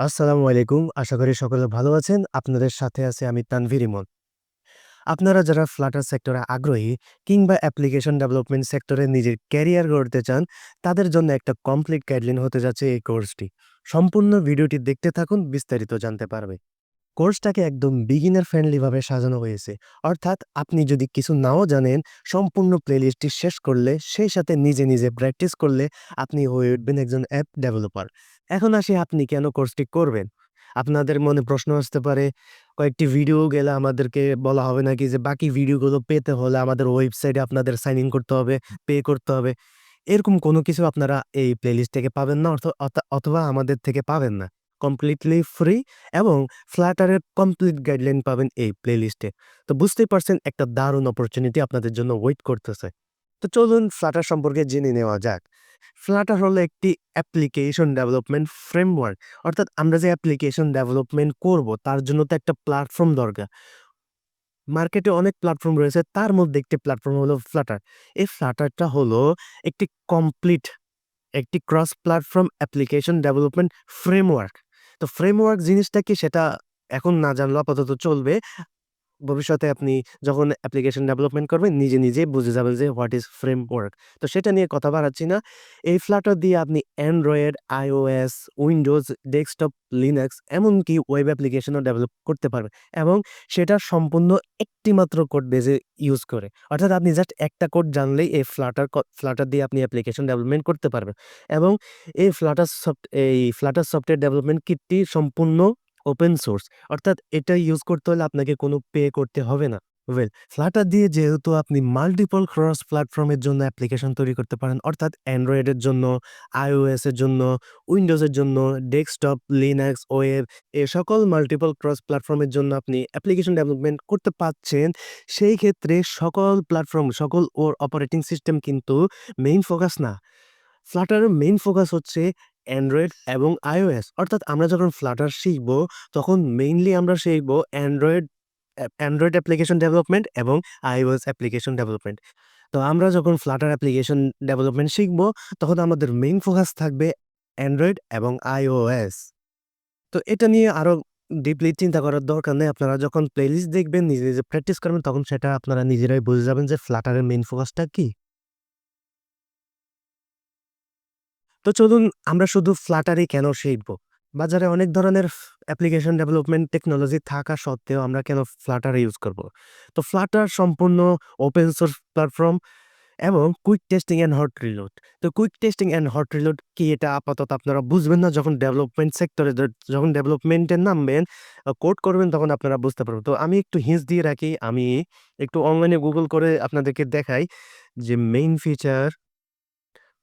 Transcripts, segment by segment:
আসসালামু আলাইকুম। আশা করি সকলে ভালো আছেন। আপনাদের সাথে আছি আমি তানভীর ইমন। আপনারা যারা ফ্লাটার সেক্টরে আগ্রহী কিংবা অ্যাপ্লিকেশন ডেভেলপমেন্ট সেক্টরে নিজের ক্যারিয়ার গড়তে চান, তাদের জন্য একটা কমপ্লিট গাইডলাইন হতে যাচ্ছে এই কোর্সটি। সম্পূর্ণ ভিডিওটি দেখতে থাকুন, বিস্তারিত জানতে পারবে। কোর্সটাকে একদম বিগিনার ফ্রেন্ডলি ভাবে সাজানো হয়েছে। অর্থাৎ আপনি যদি কিছু নাও জানেন, সম্পূর্ণ প্লেলিস্টটি শেষ করলে, সেই সাথে নিজে প্র্যাকটিস করলে আপনি হয়ে উঠবেন একজন অ্যাপ ডেভেলপার। এখন আসি আপনি কেন কোর্সটি করবেন? আপনাদের মনে প্রশ্ন আসতে পারে, কয়েকটি ভিডিও গেলে আমাদেরকে বলা হবে নাকি যে বাকি ভিডিওগুলো পেতে হলে আমাদের ওয়েবসাইটে আপনাদের সাইন ইন করতে হবে, পে করতে হবে। এরকম কোনো কিছু আপনারা এই প্লেলিস্ট থেকে পাবেন না অথবা আমাদের থেকে পাবেন না। কমপ্লিটলি ফ্রি এবং Flutter এর কমপ্লিট গাইডলাইন পাবেন এই প্লেলিস্টে। তো বুঝতেই পারছেন একটা দারুণ অপরচুনিটি আপনাদের জন্য ওয়েট করতেছে। তো চলুন Flutter সম্পর্কে জেনে নেওয়া যাক। Flutter হলো একটি অ্যাপ্লিকেশন ডেভেলপমেন্ট ফ্রেমওয়ার্ক। অর্থাৎ আমরা যে অ্যাপ্লিকেশন ডেভেলপমেন্ট করব তার জন্য তো একটা প্ল্যাটফর্ম দরকার। মার্কেটে অনেক প্ল্যাটফর্ম রয়েছে, তার মধ্যে একটি প্ল্যাটফর্ম হলো Flutter। এই Flutterটা হলো একটি কমপ্লিট একটি cross platform application development framework. তো ফ্রেমওয়ার্ক জিনিসটা কি সেটা এখন না জানলেও আপাতত চলবে। ভবিষ্যতে আপনি যখন অ্যাপ্লিকেশন ডেভেলপমেন্ট করবেন নিজেই বুঝে যাবেন যে হোয়াট ইজ ফ্রেমওয়ার্ক। তো সেটা নিয়ে কথা বাড়াচ্ছি না। এই Flutter দিয়ে আপনি Android, iOS, Windows, desktop, Linux এমনকি ওয়েব অ্যাপ্লিকেশনও ডেভেলপ করতে পারবেন এবং সেটা সম্পূর্ণ একটি মাত্র কোড বেজে ইউজ করে। অর্থাৎ আপনি জাস্ট একটা কোড জানলেই এই Flutter দিয়ে আপনি অ্যাপ্লিকেশন ডেভেলপমেন্ট করতে পারবেন এবং এই Flutter সফটওয়্যার ডেভেলপমেন্ট কিটটি সম্পূর্ণ ওপেন সোর্স। অর্থাৎ এটা ইউজ করতে হলে আপনাকে কোনো পে করতে হবে না। Flutter দিয়ে যেহেতু আপনি মাল্টিপল ক্রস প্ল্যাটফর্মের জন্য অ্যাপ্লিকেশন তৈরি করতে পারেন, অর্থাৎ Android এর জন্য, iOS এর জন্য, Windows এর জন্য, ডেস্কটপ, লিনাক্স, ওয়েব এ সকল মাল্টিপল ক্রস প্ল্যাটফর্মের জন্য আপনি অ্যাপ্লিকেশন ডেভেলপমেন্ট করতে পারছেন। সেই ক্ষেত্রে সকল ওর অপারেটিং সিস্টেম কিন্তু মেইন ফোকাস না। Flutter এর মেইন ফোকাস হচ্ছে Android এবং iOS। অর্থাৎ আমরা যখন Flutter শিখব, তখন মেইনলি আমরা শিখব Android অ্যাপ্লিকেশন ডেভেলপমেন্ট এবং iOS অ্যাপ্লিকেশন ডেভেলপমেন্ট। তো আমরা যখন Flutter অ্যাপ্লিকেশন ডেভেলপমেন্ট শিখব, তখন আমাদের মেইন ফোকাস থাকবে Android এবং iOS। তো এটা নিয়ে আরো ডিপলি চিন্তা করার দরকার নেই। আপনারা যখন প্লেলিস্ট দেখবেন, নিজে প্র্যাকটিস করবেন, তখন সেটা আপনারা নিজেরাই বুঝে যাবেন যে Flutter এর মেইন ফোকাসটা কি। তো চলুন আমরা শুধু Flutter-ই কেন শিখব? বাজারে অনেক ধরনের অ্যাপ্লিকেশন ডেভেলপমেন্ট টেকনোলজি থাকা সত্ত্বেও আমরা কেন Flutter ইউজ করব? তো Flutter সম্পূর্ণ ওপেন সোর্স প্ল্যাটফর্ম এবং quick testing and hot reload. তো quick testing and hot reload কি এটা আপাতত আপনারা বুঝবেন না, যখন ডেভেলপমেন্ট সেক্টরে যখন ডেভেলপমেন্টে নামবেন, কোড করবেন তখন আপনারা বুঝতে পারবেন। তো আমি একটু হিন্টস দিয়ে রাখি। আমি একটু অনলাইনে গুগল করে আপনাদেরকে দেখাই যে মেইন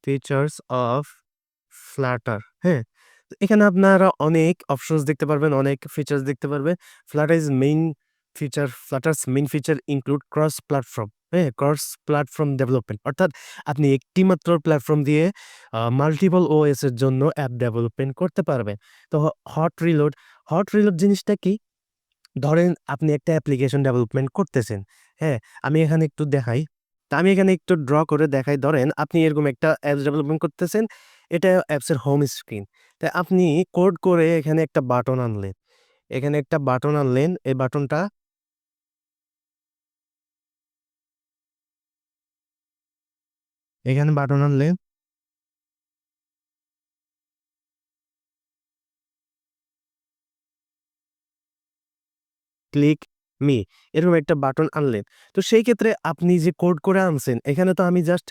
ফিচার্স অফ Flutter, হ্যাঁ? তো এখানে আপনারা অনেক অপশনস দেখতে পারবেন, অনেক ফিচার্স দেখতে পারবেন। Flutter's main feature include cross platform, হ্যাঁ? Cross platform development. অর্থাৎ আপনি একটি মাত্র প্ল্যাটফর্ম দিয়ে মাল্টিপল ওএস এর জন্য অ্যাপ ডেভেলপমেন্ট করতে পারবেন। তো হট রিলোড জিনিসটা কি? ধরেন আপনি একটা অ্যাপ্লিকেশন ডেভেলপমেন্ট করতেছেন, হ্যাঁ? আমি এখানে একটু দেখাই। তো আমি এখানে একটু ড্র করে দেখাই। ধরেন আপনি এরকম একটা অ্যাপস ডেভেলপমেন্ট করতেছেন। এটা অ্যাপসের হোম স্ক্রিন। তা আপনি কোড করে এখানে একটা বাটন আনলেন। এই বাটনটা এখানে বাটন আনলেন, ক্লিক মি, এরকম একটা বাটন আনলেন। তো সেই ক্ষেত্রে আপনি যে কোড করে আনছেন, এখানে তো আমি জাস্ট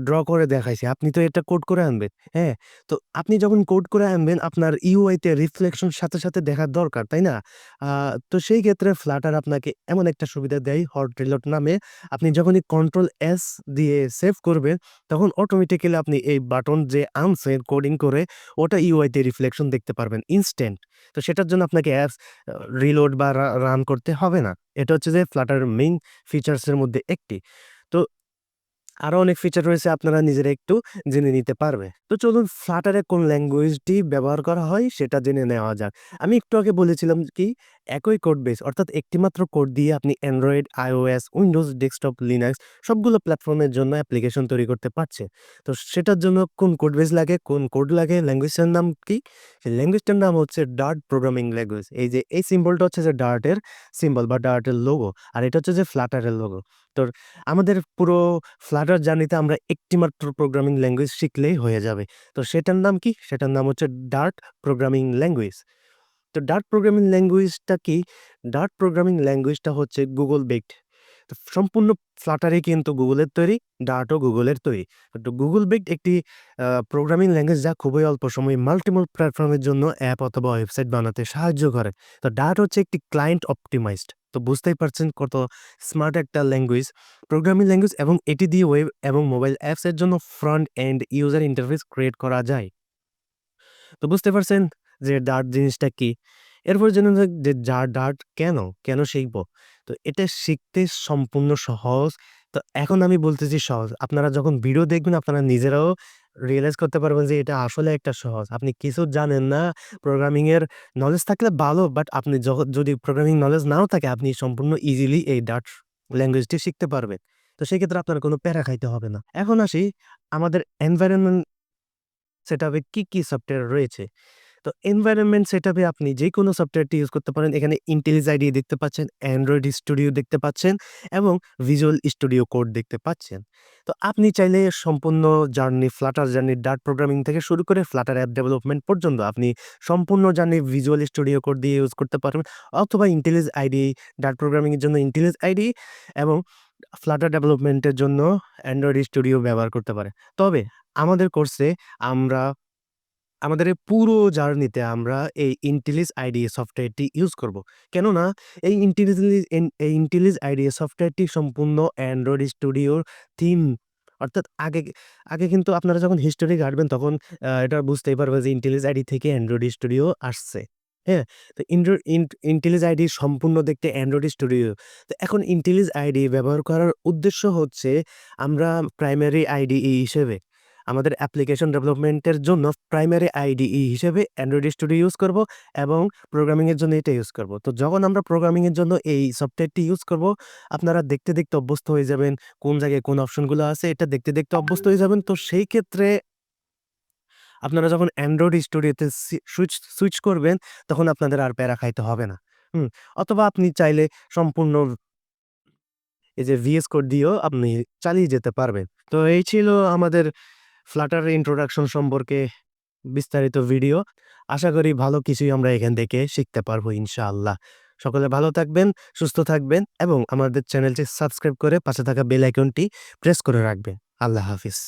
ড্র করে দেখাইছি। আপনি তো এটা কোড করে আনবেন, হ্যাঁ? তো আপনি যখন কোড করে আনবেন, আপনার ইউআই তে রিফ্লেকশন সাথে দেখার দরকার, তাই না? আ তো সেই ক্ষেত্রে Flutter আপনাকে এমন একটা সুবিধা দেয় হট রিলোড নামে। আপনি যখনই কন্ট্রোল এস দিয়ে সেভ করবেন, তখন অটোমেটিক্যালি আপনি এই বাটন যে আনছেন কোডিং করে, ওটা ইউআই তে রিফ্লেকশন দেখতে পারবেন ইনস্ট্যান্ট। তো সেটার জন্য আপনাকে অ্যাপস রিলোড বা রান করতে হবে না। এটা হচ্ছে যে Flutter এর মেইন ফিচারস এর মধ্যে একটি। তো আরো অনেক ফিচার রয়েছে আপনারা নিজেরা একটু জেনে নিতে পারবে। তো চলুন Flutter এ কোন ল্যাঙ্গুয়েজটি ব্যবহার করা হয় সেটা জেনে নেওয়া যাক। আমি একটু আগে বলেছিলাম কি একই কোড বেস অর্থাৎ একটি মাত্র কোড দিয়ে আপনি Android, iOS, Windows, desktop, Linux সবগুলো প্ল্যাটফর্মের জন্য অ্যাপ্লিকেশন তৈরি করতে পারছে। তো সেটার জন্য কোন কোড বেস লাগে, কোন কোড লাগে, ল্যাঙ্গুয়েজটার নাম কি? সেই ল্যাঙ্গুয়েজটার নাম হচ্ছে Dart প্রোগ্রামিং ল্যাঙ্গুয়েজ। এই যে এই সিম্বলটা হচ্ছে যে Dart এর সিম্বল বা Dart এর লোগো আর এটা হচ্ছে যে Flutter এর লোগো। তো আমাদের পুরো Flutter জার্নিতে আমরা একটি মাত্র প্রোগ্রামিং ল্যাঙ্গুয়েজ শিখলেই হয়ে যাবে। তো সেটার নাম কি? সেটার নাম হচ্ছে Dart প্রোগ্রামিং ল্যাঙ্গুয়েজ। তো Dart প্রোগ্রামিং ল্যাঙ্গুয়েজটা কি? Dart প্রোগ্রামিং ল্যাঙ্গুয়েজটা হচ্ছে Google বেকড। তো সম্পূর্ণ Flutter ই কিন্তু Google এর তৈরি, Dart ও Google এর তৈরি। তো Google বেকড একটি প্রোগ্রামিং ল্যাঙ্গুয়েজ যা খুবই অল্প সময়ে মাল্টিপল প্ল্যাটফর্মের জন্য অ্যাপ অথবা ওয়েবসাইট বানাতে সাহায্য করে। তো Dart হচ্ছে একটি ক্লায়েন্ট অপটিমাইজড। তো বুঝতেই পারছেন কত স্মার্ট একটা ল্যাঙ্গুয়েজ, প্রোগ্রামিং ল্যাঙ্গুয়েজ এবং এটি দিয়ে ওয়েব এবং মোবাইল অ্যাপস এর জন্য front end user interface create করা যায়। তো বুঝতে পারছেন যে ডার্ট জিনিসটা কি? এরপর জেনে যাক যে ডার্ট কেন? কেন শিখব? তো এটা শিখতে সম্পূর্ণ সহজ। তো এখন আমি বলতেছি সহজ। আপনারা যখন ভিডিও দেখবেন আপনারা নিজেরাও রিয়ালাইজ করতে পারবেন যে এটা আসলে একটা সহজ। আপনি কিছু জানেন না, প্রোগ্রামিং এর নলেজ থাকলে ভালো, বাট আপনি যদি প্রোগ্রামিং নলেজ নাও থাকে আপনি সম্পূর্ণ ইজিলি এই ডার্ট ল্যাঙ্গুয়েজটি শিখতে পারবেন। তো সেক্ষেত্রে আপনার কোনো প্যারা খাইতে হবে না। এখন আসি আমাদের এনভায়রনমেন্ট সেটআপে কি সফটওয়্যার রয়েছে? তো এনভায়রনমেন্ট সেটআপে আপনি যেকোনো সফটওয়্যারটি ইউজ করতে পারেন। এখানে IntelliJ IDE দেখতে পাচ্ছেন, Android Studio দেখতে পাচ্ছেন এবং Visual Studio Code দেখতে পাচ্ছেন। তো আপনি চাইলে সম্পূর্ণ journey Flutter journey Dart programming থেকে শুরু করে Flutter অ্যাপ ডেভেলপমেন্ট পর্যন্ত আপনি সম্পূর্ণ জার্নি Visual Studio Code দিয়ে ইউজ করতে পারবেন অথবা IntelliJ IDE Dart প্রোগ্রামিং এর জন্য IntelliJ IDE এবং Flutter ডেভেলপমেন্টের জন্য Android Studio ব্যবহার করতে পারেন। তবে আমাদের কোর্সে আমরা আমাদের এই পুরো জার্নিতে আমরা এই IntelliJ IDE সফটওয়্যারটি ইউজ করব। কেননা এই IntelliJ IDE সফটওয়্যারটি সম্পূর্ণ Android Studioর থিম অর্থাৎ আগে কিন্তু আপনারা যখন হিস্টোরি ঘাঁটবেন তখন এটা বুঝতেই পারবেন যে IntelliJ IDE থেকে Android Studio আসছে। হ্যাঁ? তো IntelliJ IDE সম্পূর্ণ দেখতে Android Studio। তো এখন IntelliJ IDE ব্যবহার করার উদ্দেশ্য হচ্ছে আমরা প্রাইমারি IDE হিসেবে আমাদের অ্যাপ্লিকেশন ডেভেলপমেন্টের জন্য প্রাইমারি IDE হিসেবে Android Studio ইউজ করব এবং প্রোগ্রামিং এর জন্য এটা ইউজ করব। তো যখন আমরা প্রোগ্রামিং এর জন্য এই সফটওয়্যারটি ইউজ করব, আপনারা দেখতে অভ্যস্ত হয়ে যাবেন। কোন জায়গায় কোন অপশনগুলো আছে এটা দেখতে অভ্যস্ত হয়ে যাবেন। তো সেই ক্ষেত্রে আপনারা যখন Android Studio তে সুইচ করবেন তখন আপনাদের আর প্যারা খাইতে হবে না। হুম? অথবা আপনি চাইলে সম্পূর্ণ এই যে VS কোড দিয়েও আপনি চালিয়ে যেতে পারবেন। তো এই ছিল আমাদের Flutter এর ইন্ট্রোডাকশন সম্পর্কে বিস্তারিত ভিডিও। আশা করি ভালো কিছুই আমরা এখান থেকে শিখতে পারবো ইনশাআল্লাহ। সকলে ভালো থাকবেন, সুস্থ থাকবেন এবং আমাদের চ্যানেলটি সাবস্ক্রাইব করে পাশে থাকা বেল আইকনটি প্রেস করে রাখবেন। আল্লাহ হাফিজ।